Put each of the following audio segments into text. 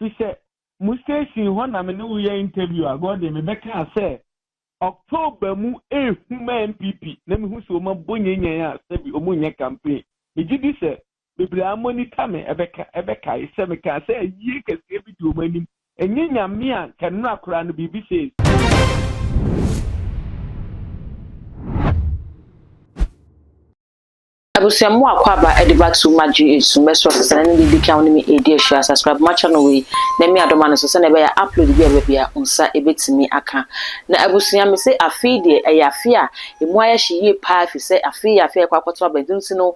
fi say mustation ho na me no we interview agode me beka say October mu huma MPP na me hu so ma bonyenyen ya say bi omunye campaign me gidi say bebre amonita me ebeka ise me ka say yi kese bi di omanim enye nyame a kanu akora no bibi say Abusiamu akwaba edibatu maji esumeso sasana ni dika oni mi edi ehia subscribe ma channel we na mi adoma no so na be ya upload bia unsa ebetimi aka na abusia me se afi de afia emu aya hyiye pa fi se afia kwakoto abadunsi no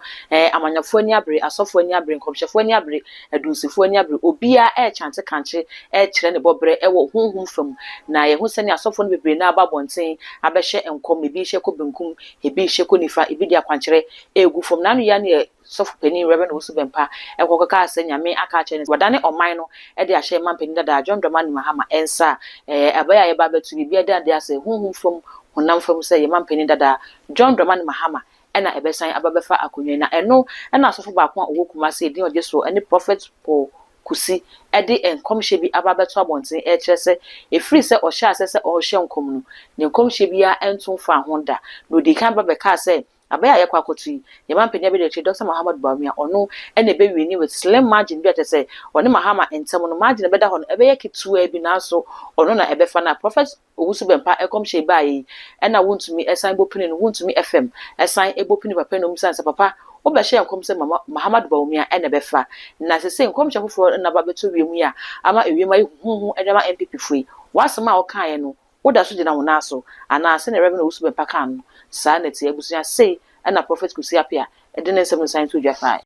amanyafo ani abre asofo ani abre nkomhyefo ani abre adunsifo ani abre obia chante kanche kire ne bobre wo hunhum fam na ye hu se ne asofo no bebre na ababonten abehye enkom ebi hye ko benkum ebi hye ko nifa ebi dia kwanchere egu from nanu ya ne sofu pani rebe no so bempa ekokaka ase nyame aka che ne wadane oman no e de ahye mampani dada John Dramani Mahama ensa abaya ye ba betu bibia de ase hunhum from honam from se ye mampani dada John Dramani Mahama ena ebesan ababefa akonwa na eno ena sofu ba ko ogokuma se din oje so any prophet po Kusi edi enkomhye bi ababeto abonten kire se efiri se ohye asese ohye nkom no ne enkomhye bi a entum fa honda no di kan babeka se Appiah yakwa kotu ye mampenya be de Dr. Muhammad Bawumia ono ene be wini with slim margin bi atese oni Mahama entem no margin be da ho no ebe yeketua bi na so ono na ebe fa na prophet owusu bempa ekomhye ba yi ena wontumi esan bopini no wontumi FM esan ebopini papa no msanse papa obehye enkom se Muhammad Bawumia ene be fa na sese enkomhye foforo na ba beto wiemu ya ama ewiemu ayi huhu edema MPP fui wasema o kan ye no woda so gina wona so ana se na revenue owusu bempa kan sa na tie abusuya say and a prophet Kusi Appiah and then 7 sign to Jafai.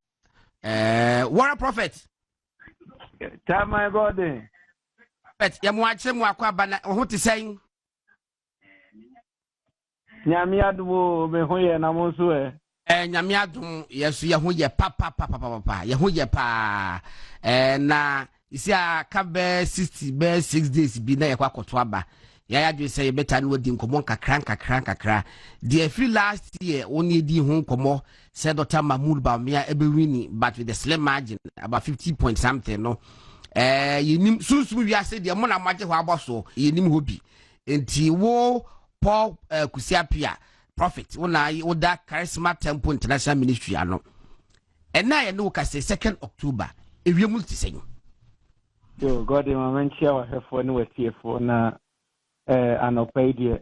What a prophet. Tell my body. But you watch him walk up and what is saying? Nyamiadu be hoye na monsu Nyamiadu, yes, Yahuya papa, Yahuya pa. Na, you see, a cabe 6 days be there, Quakotwaba. Ya just say better no din komo kakra the free last year only di hon komo said Dr. Mahmoud Bawumia ebewini but with the slim margin about 50 point something no yinim susu wi ase de mo na maje ho aboso yinim hobi enti wo Paul Kusi Appiah prophet wona wo da charisma temple international ministry ano ena ye no ka say 2nd October ewiemu ti senyo yo god ma menchia wa hefo ni watiefo na anopaidia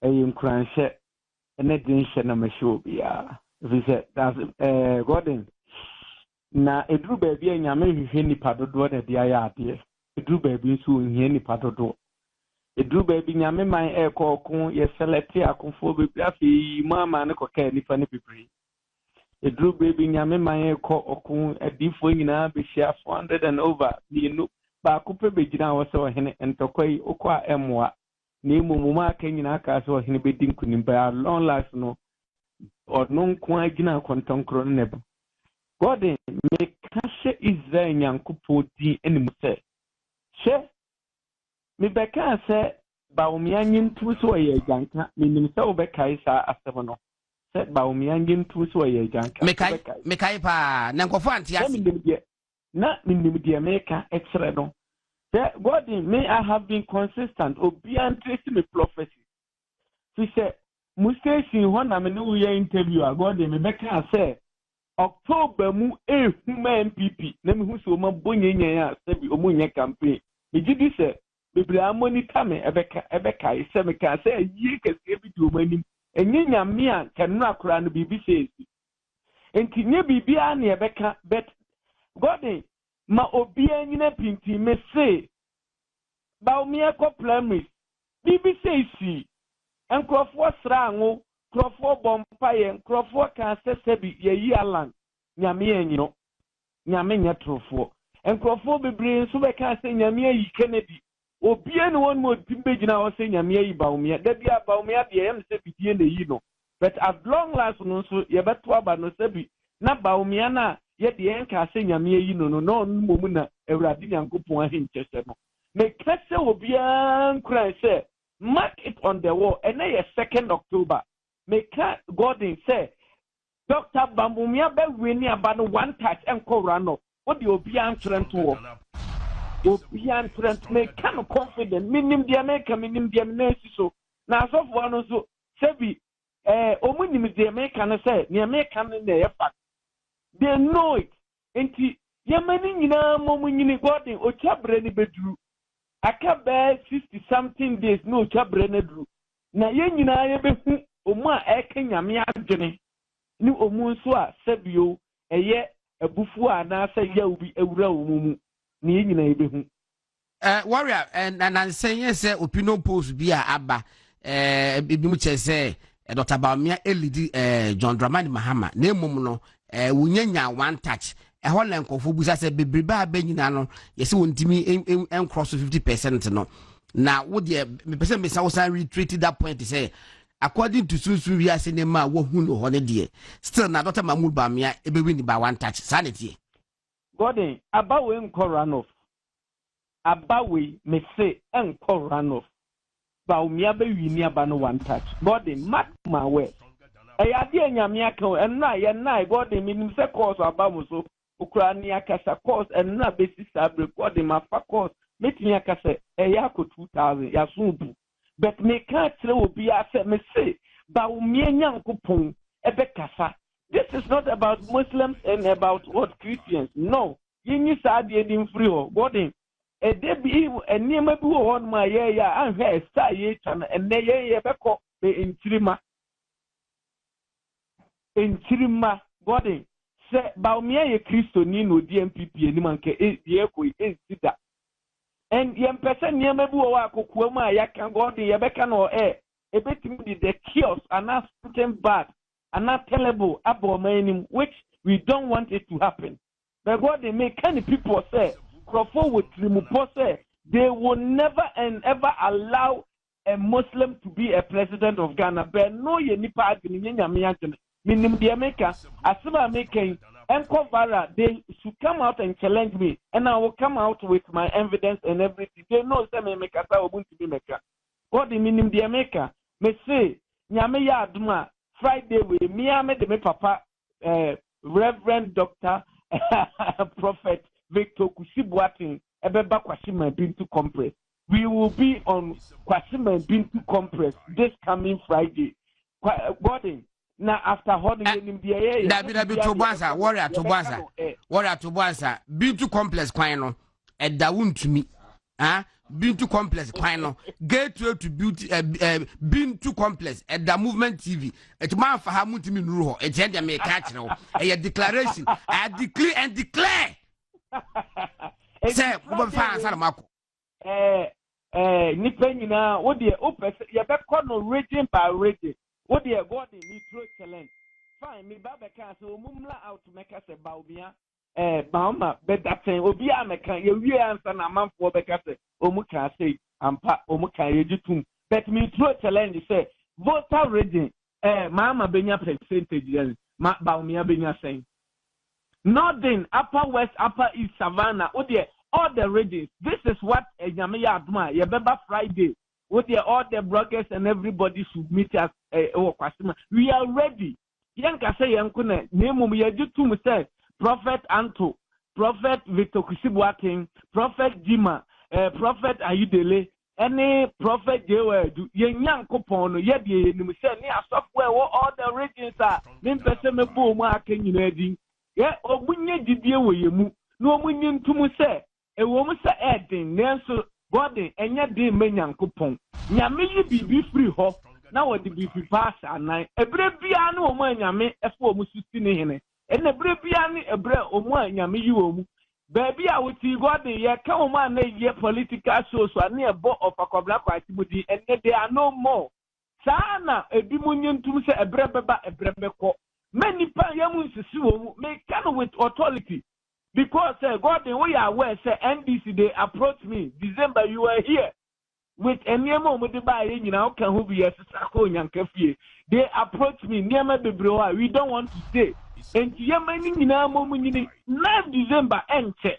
nkranhye ene dinhye na mahyo bia vise that's godin na eduru baabi anyame hwehwe nipa dodo na dia ya ade eduru baabi nso ohie nipa dodo eduru baabi nyame man ekoko ye select akonfo bebi afi mama ne koka nipa ne bibiri eduru baabi nyame man ekoko adifo nyina be share 400 and over ni ba kupe begina wo se ohene entokoi okwa emwa ni mumuma kenyina aka se ohene bedin kunimba long last no odnon kwa agina kontonkro ne ba god me kashe Israel nyankopo di enimu se she me beka se Bawumia nyintu so ye janka minim se obekai sa asebo no se Bawumia nyintu so ye janka mekai pa na nkofo antiasi na minim de America extra no God may I have been consistent obian trace me prophecy he said mustation ho na me no ye interview God me beka say October mu huma MPP na me hu so ma bonyenyen a sabi omunye campaign me gidi say bebre amonita me ebeka ise me ka say yi kese bi di omanim enye nyame a kanu akora no bibi say enti nye bibia na ebeka bet God ma obia nyina pinti me say Bawumia ko primary bibi say si enkrofo srango krofo bompaye enkrofo ka sesebi yeyi alan nyame enyino nyame nyatrofo enkrofo bebre nso be ka say nyame ayi Kennedy obia ne won mo timbegina wo say nyame ayi Bawumia da bia Bawumia de yem se bidie na yi no but at long last no so ye beto aba no sebi na Bawumia na ye de enka say nyame ayi no momu na Ewurade Nyankopon ahinchese no me kase obia nkran say mark it on the wall and na 2nd October me ka Godin say Dr. Bawumia be wini aba no one touch enko rano what the obia nkran to obian trent me kind of confident minim dia make minim dia na so na so for no so sebi omunim dia make na say ne make na e fact they know it enti yemani nyina momunyini godin ochabre ni bedru aka be 60 something days no ochabre na dru na ye nyina ye behu omu a eka nyame adwene ni omu nso a sebio eye abufu a na say ya ubi ewura omumu ni ye nyina ye behu warrior and saying say opinion polls bi a aba bi mu che say Dr. Bawumia elidi John Dramani Mahama na emum no wunyanya one touch hola nkofo busa say bebreba ba nyina no yesi wontimi cross 50% no na wo de me person me say retreat that point say according to sunsun wi ase ne ma wo hu no ho ne de still na Dr. Mahmoud Bawumia ebe win by one touch sanity godin abawe nkọ runoff abawe me say nkọ runoff Bawumia be win aba no one touch godin mark my word ade anyame aka enna ye na godin minim say course abamu so Ukraine akasa course enna besi sabre godin ma fa course metin akasa yako 2000 ya sunbu but me can't tell obi ase me say Bawumia nyankopon ebe kasa. This is not about Muslims and about what Christians. No. Yinyi sa ade din free ho. Godin e de bi enema bi wo hon ma ye ya anhwe sta ye twa na enne ye beko be enchirima Godin se Bawumia ye Kristo ni no DMPP ni manke ye ko sida. And yem person nyema bi wo akokua mu a yaka Godin ye beka no ebetimi the chaos and not something bad and not terrible abomanim which we don't want it to happen. But what they make kind of people say, Crawford with Trimupo say, they will never and ever allow a Muslim to be a president of Ghana. But no, you nipa minim the America, asuma making Enkovara, they should come out and challenge me, and I will come out with my evidence and everything. They know some make a to be maker. What the minim the America, me say, Nyame ya aduma. Friday we me de me papa Reverend Dr. Prophet Victor Kusi Boating ebeba Kwashima Bintu Compress. We will be on Kwashima Bintu Compress this coming Friday. Godin na after holding him the David Tobanza warrior Tobanza Bintu Complex kwan no eda wuntumi Bintu Complex kwano gateway to beauty Bintu Complex at the Movement TV et man for ha mutimi nuru ho et end me catch no a declaration I declare say we fa answer mako nipa nyina wo de opese ye be no region by region wo de God ni throw challenge fine me ba be kan so mumla out make us Bawumia Bahama better thing obi ameka ye wie answer na manfo beka say omuka say ampa omuka yejitum but me throw challenge say voter region mama benya percentage yen ma Bawumia benya say northern upper west upper east savannah all the regions. This is what nyame ya aduma ye beba Friday all the bloggers and everybody should meet us we are ready yanka say yankuna nemu yejitum say Prophet Anto, Prophet Victor Kusi Boating, Prophet Jima, Prophet Ayudele, any Prophet Jewe, Yang Kopono, Yedi, Nimusen, software, all the regions are, then Pesame Boma can you ready? Yeah, or when you did deal with you, no winning to Muse, a woman say adding, Nancy, Body, and yet the Menyan Kopon. Yami be free ho, now what the be free pass at night. A brave piano, man, Yami, a form of Sustin. And the Brebiani a bre o one yami you baby I would see God the come on ye political shows so near bo of a cobra quantity and they are no more. Sana a dimunion to say a brebeba a brebeko. Many payamus may come with authority because God the way I wear say NBC they approach me December you are here with a nemo with the buy you know can who be a sako yankafie. They approach me near my bebroa we don't want to stay. And Yamani na momuni 9 December ente.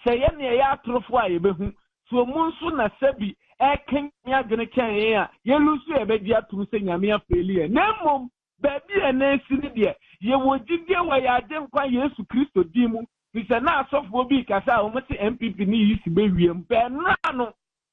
Say any ya trofwa yebehu. So munsu na sebi kenya gene kenya ye lusu ebedia tru se nyame afeli na mom baby ene sini de ye wojidie wa ya de nkwa Yesu Kristo di mu bisa na asofo bi kasa o mte MPP ni yisi be wiem be no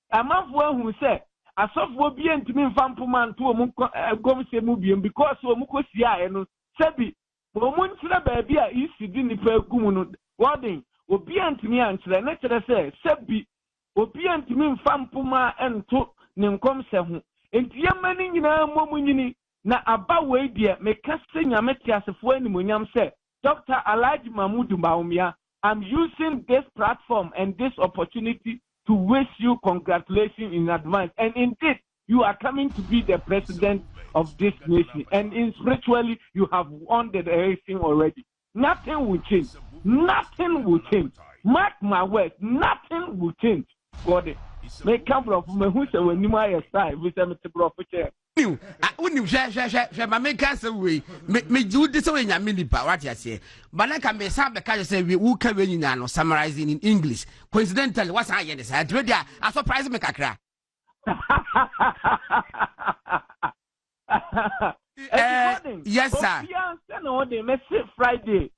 amafo ahu se asofo bi entimi mfampoma nto o mu gomse mu biem because o mu kosi aye no sebi o mu ntira ba bia yisi di nipa gumu no warden obi antimi ankyere na kyere se sebi obi antimi mfampoma ento ne nkomse ho enti yamani nyina momu nyini na aba we dia meka se nyamete asefo animonyam se Dr. Alhaji Mahmoud Bawumia, I'm using this platform and this opportunity to wish you congratulations in advance. And indeed, you are coming to be the president of this nation. And in spiritually, you have won the election already. Nothing will change. Nothing will change. Mark my words, nothing will change. God, may come from me who say when you are side, we say Mr. Prophet. Unim she ma me ka se we me ju de se we nya mini pa what ya say but na ka me sa be ka say we who ka we nyina no summarizing in English coincidentally what's I hear this I surprise me kakra yes sir Friday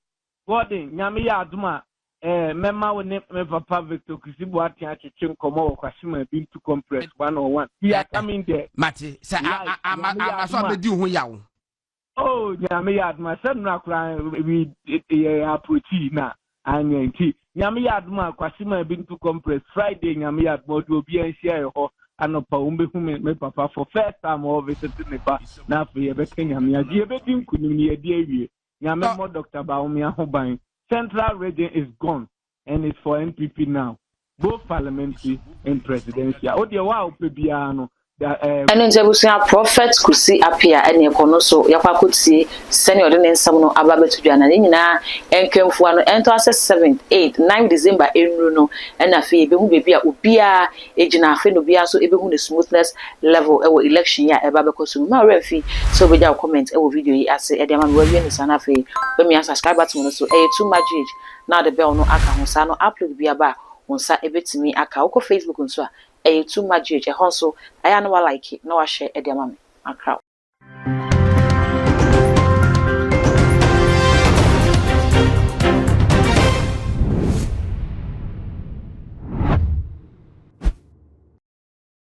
Gordon nyame ya aduma mema we ne me papa Victor Kusi bo atia chichim komo wo kwashima bintu complex 101 we are coming there mate say I'm so be di hu yawo oh nyame ya aduma say na kura we approach na anyanti nyame ya aduma kwashima bintu complex Friday nyame ya aduma do obi anhia ho anopa umbehu me papa for first time o visit me pa na afi e be nyame ya di e be di nkunim ni e di awie nyame mo Dr. Bawumia ho ban Central region is gone and it's for NPP now, both parliamentary and presidential. Oh, the wow, Pebiano. And in Jebusia Prophet Kusi Appiah and Yakonoso, Yapakuti, Senior and Samuno Ababetu Janina, and came for an enter 7th, 8th, 9th December in Runo, and a fee, Bebia, Ubia, Agena Fenubia, so even the smoothness level of election, ya Babacosu, my refi, so without comment, a video, I say, Ediaman, William Sanafe, when me subscribe to so a too much age. Now the bell no Akahonsano upload be about on sa a bit to me, Akauko Facebook and so. Too much age, a honso, I know I like it, no, I share a diamond, a crowd.